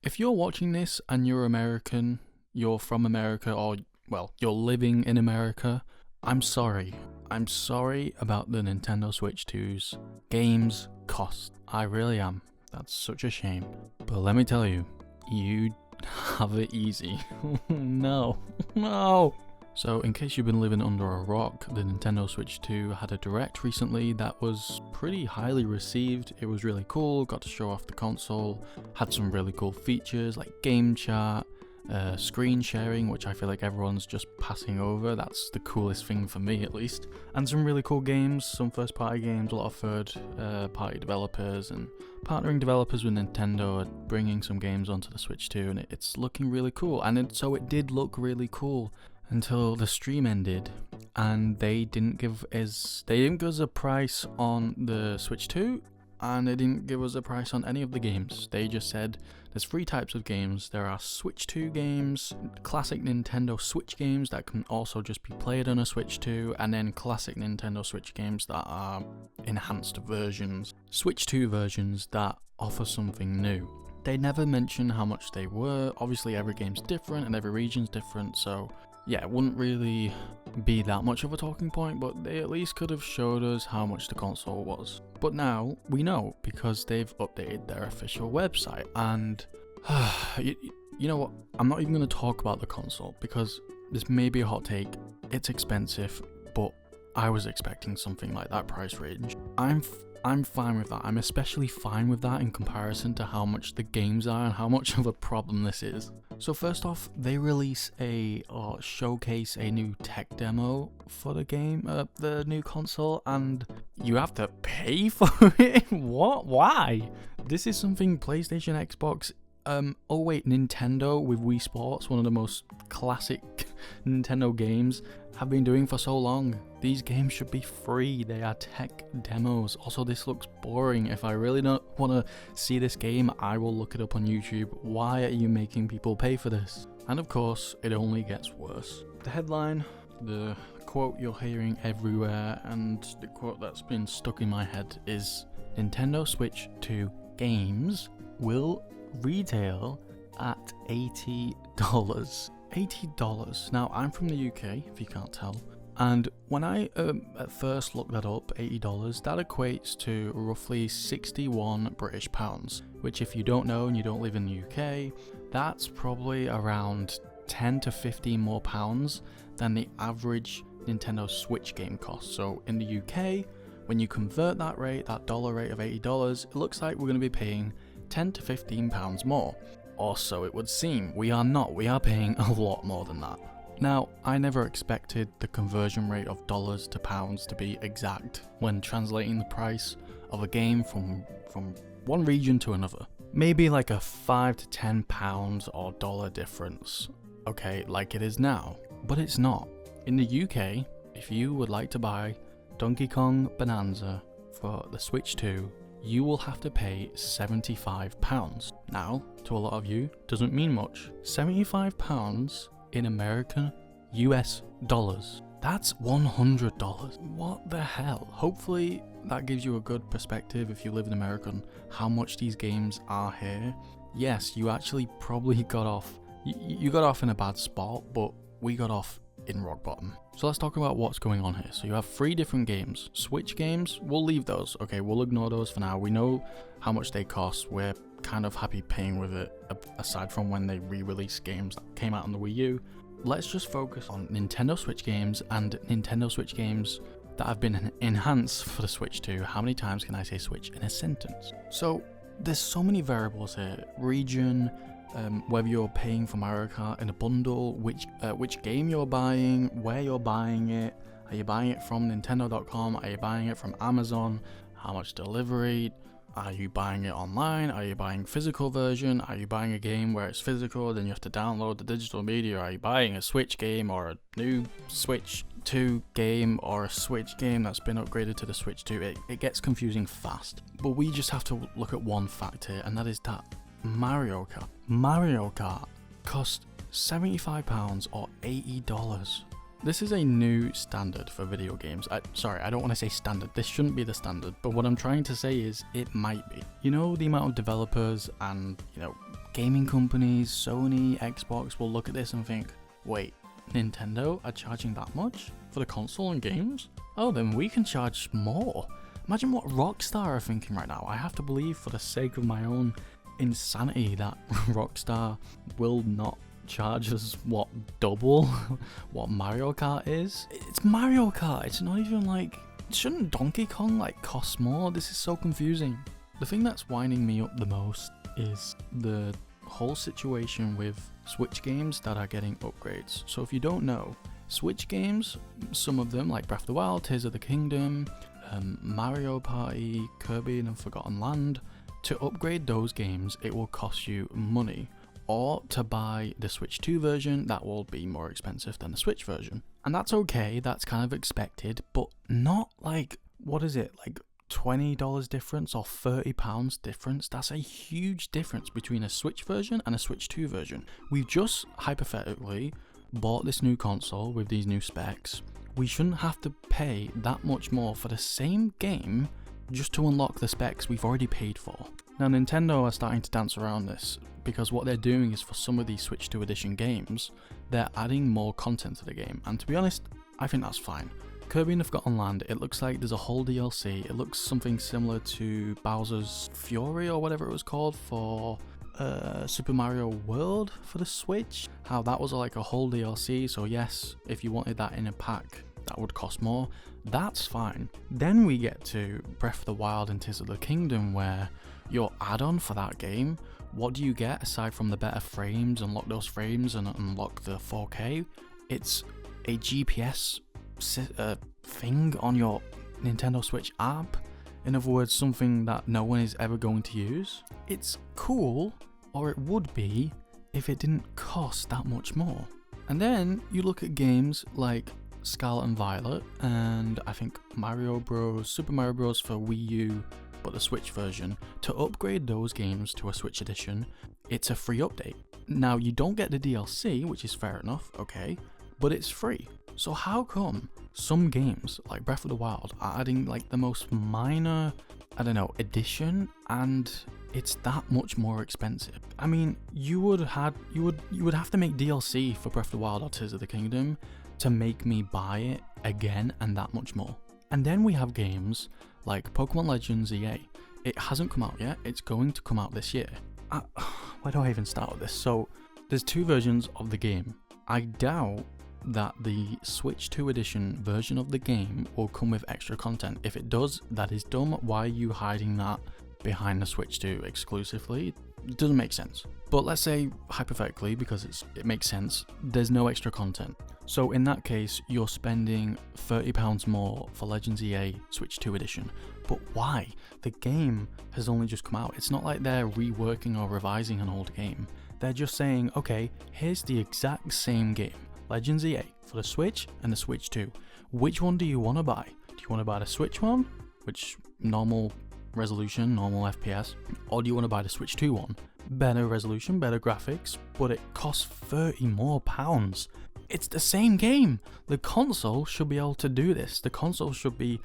If you're watching this and you're American, you're from America, or, well, you're living in America, I'm sorry. I'm sorry about the Nintendo Switch 2's games cost. I really am. That's such a shame. But let me tell you, you have it easy. No. No. So, in case you've been living under a rock, the Nintendo Switch 2 had a direct recently that was pretty highly received. It was really cool, got to show off the console, had some really cool features like game chat, screen sharing, which I feel like everyone's just passing over. That's the coolest thing for me, at least. And some really cool games, some first party games, a lot of third party developers and partnering developers with Nintendo are bringing some games onto the Switch 2, and it's looking really cool. And so it did look really cool until the stream ended, and they didn't give us a price on the Switch 2, and they didn't give us a price on any of the games. They just said there's 3 types of games. There are Switch 2 games, classic Nintendo Switch games that can also just be played on a Switch 2, and then classic Nintendo Switch games that are enhanced versions, Switch 2 versions that offer something new. They never mention how much they were. Obviously every game's different and every region's different, so yeah, it wouldn't really be that much of a talking point, but they at least could have showed us how much the console was. But now we know, because they've updated their official website, and you know what, I'm not even going to talk about the console, because this may be a hot take. It's expensive, but I was expecting something like that price range. I'm fine with that. I'm especially fine with that in comparison to how much the games are and how much of a problem this is. So first off, they release or showcase a new tech demo for the game, the new console, and you have to pay for it? What? Why? This is something PlayStation, Xbox, Nintendo with Wii Sports, one of the most classic Nintendo games, have been doing for so long. These games should be free. They are tech demos. Also, this looks boring. If I really don't want to see this game, I will look it up on YouTube. Why are you making people pay for this? And of course, it only gets worse. The headline, the quote you're hearing everywhere, and the quote that's been stuck in my head is, Nintendo Switch 2 games will retail at $80. $80. Now, I'm from the UK, if you can't tell, and when I at first looked that up, $80, that equates to roughly 61 British pounds, which, if you don't know and you don't live in the UK, that's probably around 10 to 15 more pounds than the average Nintendo Switch game costs. So in the UK, when you convert that rate, that dollar rate of $80, it looks like we're going to be paying 10 to 15 pounds more. Or so it would seem. We are not. We are paying a lot more than that. Now, I never expected the conversion rate of dollars to pounds to be exact when translating the price of a game from one region to another. Maybe like a 5 to 10 pounds or dollar difference, okay, like it is now. But it's not. In the UK, if you would like to buy Donkey Kong Bonanza for the Switch 2, you will have to pay £75. Now, to a lot of you, doesn't mean much. £75 in American US dollars. That's $100. What the hell? Hopefully that gives you a good perspective if you live in America on how much these games are here. Yes, you actually probably got off. You got off in a bad spot, but we got off in rock bottom. So let's talk about what's going on here. So you have 3 different games. Switch games, we'll leave those. Okay, we'll ignore those for now. We know how much they cost. We're kind of happy paying with it, aside from when they re-release games that came out on the Wii U. Let's just focus on Nintendo Switch games and Nintendo Switch games that have been enhanced for the Switch 2. How many times can I say Switch in a sentence? So there's so many variables here. Region, whether you're paying for Mario Kart in a bundle, which game you're buying, where you're buying it, are you buying it from Nintendo.com, are you buying it from Amazon, how much delivery, are you buying it online, are you buying physical version, are you buying a game where it's physical, then you have to download the digital media, are you buying a Switch game or a new Switch 2 game or a Switch game that's been upgraded to the Switch 2, it gets confusing fast. But we just have to look at one fact here, and that is that Mario Kart cost £75 or $80. This is a new standard for video games. I don't want to say standard. This shouldn't be the standard, but what I'm trying to say is it might be. You know, the amount of developers and, gaming companies, Sony, Xbox will look at this and think, wait, Nintendo are charging that much for the console and games? Oh, then we can charge more. Imagine what Rockstar are thinking right now. I have to believe, for the sake of my own insanity, that Rockstar will not charge us, what, double what Mario Kart is? It's Mario Kart. It's not even like, shouldn't Donkey Kong like cost more? This is so confusing. The thing that's winding me up the most is the whole situation with Switch games that are getting upgrades. So if you don't know, Switch games, some of them like Breath of the Wild, Tears of the Kingdom, Mario Party, Kirby and the Forgotten Land, to upgrade those games it will cost you money, or to buy the Switch 2 version that will be more expensive than the Switch version. And that's okay, that's kind of expected, but not like, what is it, like $20 difference or £30 difference? That's a huge difference between a Switch version and a Switch 2 version. We've just hypothetically bought this new console with these new specs. We shouldn't have to pay that much more for the same game just to unlock the specs we've already paid for. Now Nintendo are starting to dance around this, because what they're doing is, for some of these Switch 2 edition games, they're adding more content to the game, and to be honest, I think that's fine. Kirby and the Forgotten Land, it looks like there's a whole DLC. It looks something similar to Bowser's Fury or whatever it was called for Super Mario World for the Switch. How that was like a whole DLC, so yes, if you wanted that in a pack, that would cost more. That's fine. Then we get to Breath of the Wild and Tears of the Kingdom, where your add-on for that game, what do you get aside from the better frames, unlock those frames and unlock the 4K? It's a GPS thing on your Nintendo Switch app. In other words, something that no one is ever going to use. It's cool, or it would be, if it didn't cost that much more. And then you look at games like Scarlet and Violet, and I think Super Mario Bros. For Wii U, but the Switch version. To upgrade those games to a Switch edition, it's a free update. Now, you don't get the DLC, which is fair enough, okay, but it's free. So how come some games like Breath of the Wild are adding like the most minor, I don't know, addition, and it's that much more expensive? I mean, you would have to make DLC for Breath of the Wild or Tears of the Kingdom to make me buy it again, and that much more. And then we have games like Pokemon Legends EA. It hasn't come out yet, it's going to come out this year. Where do I even start with this? So there's two versions of the game. I doubt that the Switch 2 edition version of the game will come with extra content. If it does, that is dumb. Why are you hiding that behind the Switch 2 exclusively? It doesn't make sense. But let's say, hypothetically, because it makes sense, there's no extra content. So in that case, you're spending £30 more for Legends EA Switch 2 edition. But why? The game has only just come out. It's not like they're reworking or revising an old game. They're just saying, okay, here's the exact same game, Legends EA, for the Switch and the Switch 2. Which one do you want to buy? Do you want to buy the Switch one, which normal resolution, normal FPS, or do you want to buy the Switch 2 one? Better resolution, better graphics, but it costs £30 more. It's the same game. The console should be able to do this. The console should be,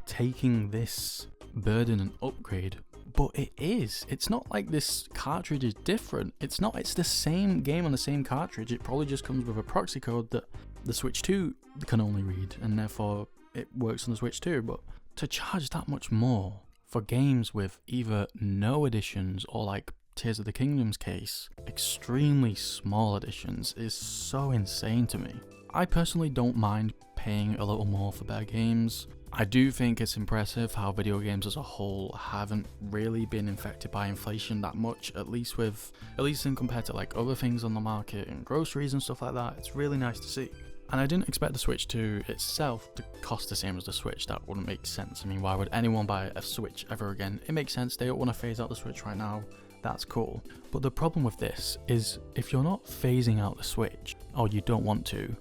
taking this burden and upgrade. But it is. It's not like this cartridge is different. It's not. It's the same game on the same cartridge. It probably just comes with a proxy code that the Switch 2 can only read, and therefore it works on the Switch 2. But to charge that much more for games with either no additions or, like Tears of the Kingdom's case, extremely small additions, is so insane to me. I personally don't mind paying a little more for better games. I do think it's impressive how video games as a whole haven't really been infected by inflation that much, at least in compared to like other things on the market and groceries and stuff like that. It's really nice to see. And I didn't expect the Switch 2 itself to cost the same as the Switch. That wouldn't make sense. I mean, why would anyone buy a Switch ever again? It makes sense. They don't want to phase out the Switch right now. That's cool. But the problem with this is, if you're not phasing out the Switch, or you don't want to,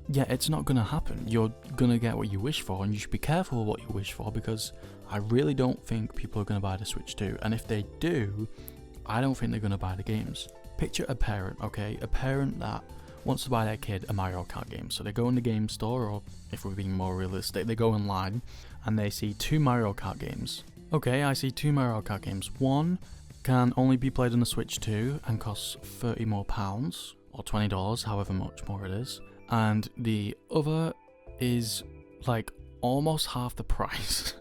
yeah, it's not going to happen. You're going to get what you wish for, and you should be careful with what you wish for, because I really don't think people are going to buy the Switch 2. And if they do, I don't think they're going to buy the games. Picture a parent, okay? A parent that wants to buy their kid a Mario Kart game. So they go in the game store, or if we're being more realistic, they go online and they see two Mario Kart games. Okay, I see two Mario Kart games. One can only be played on the Switch 2 and costs £30 more, or $20, however much more it is. And the other is like almost half the price.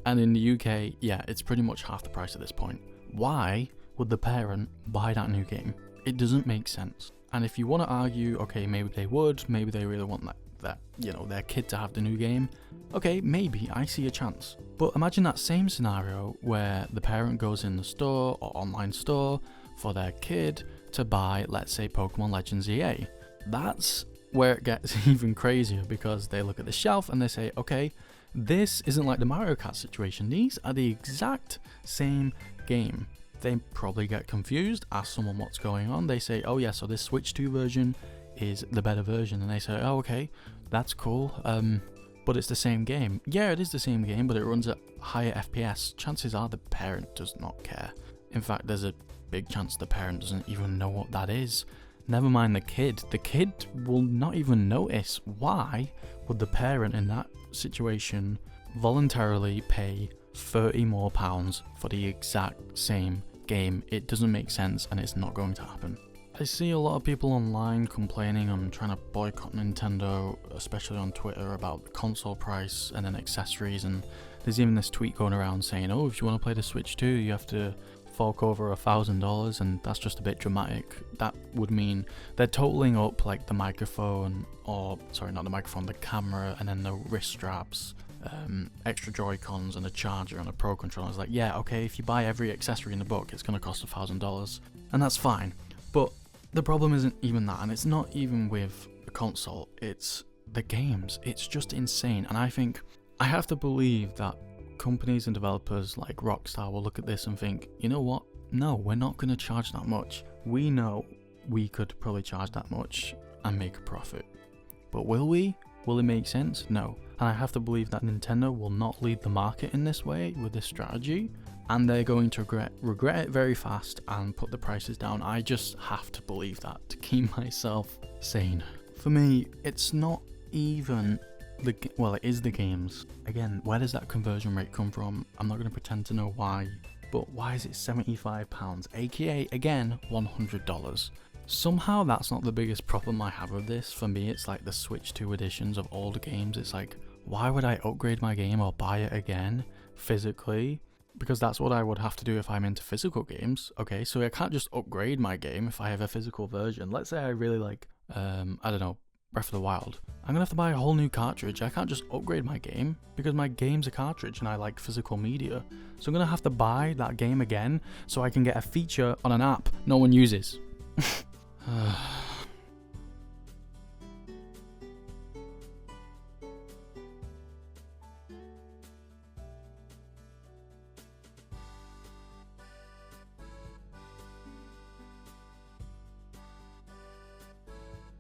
And in the UK, yeah, it's pretty much half the price at this point. Why would the parent buy that new game? It doesn't make sense. And if you want to argue, okay, maybe they would, maybe they really want that, you know, their kid to have the new game, okay, maybe I see a chance. But imagine that same scenario where the parent goes in the store or online store for their kid to buy, let's say, Pokemon Legends EA. That's where it gets even crazier, because they look at the shelf and they say, okay, this isn't like the Mario Kart situation. These are the exact same game. They probably get confused, ask someone what's going on. They say, oh yeah, so this Switch 2 version is the better version. And they say, oh okay, that's cool. But it's the same game. Yeah, it is the same game, but it runs at higher FPS. Chances are the parent does not care. In fact, there's a big chance the parent doesn't even know what that is. Never mind the kid. The kid will not even notice. Why would the parent in that situation voluntarily pay £30 more for the exact same game? It doesn't make sense, and it's not going to happen. I see a lot of people online complaining and trying to boycott Nintendo, especially on Twitter, about the console price and then accessories, and there's even this tweet going around saying, oh, if you want to play the Switch 2, you have to fork over $1,000, and that's just a bit dramatic. That would mean they're totaling up like the microphone, or sorry, not the microphone, the camera, and then the wrist straps, extra Joy-Cons and a charger and a Pro Controller. It's like, yeah, okay, if you buy every accessory in the book, it's going to cost $1,000, and that's fine. But the problem isn't even that, and it's not even with the console, it's the games. It's just insane, and I think I have to believe that companies and developers like Rockstar will look at this and think, you know what, no, we're not going to charge that much. We know we could probably charge that much and make a profit, but will we? Will it make sense? No. And I have to believe that Nintendo will not lead the market in this way with this strategy, and they're going to regret it very fast and put the prices down. I just have to believe that to keep myself sane. For me, it's not even well, it is the games. Again, where does that conversion rate come from? I'm not going to pretend to know why, but why is it £75, aka again $100? Somehow that's not the biggest problem I have with this. For me, it's like the Switch 2 editions of all the games. It's like, why would I upgrade my game or buy it again physically? Because that's what I would have to do if I'm into physical games. Okay, so I can't just upgrade my game if I have a physical version. Let's say I really like, I don't know, Breath of the Wild. I'm gonna have to buy a whole new cartridge. I can't just upgrade my game because my game's a cartridge and I like physical media. So I'm gonna have to buy that game again so I can get a feature on an app no one uses.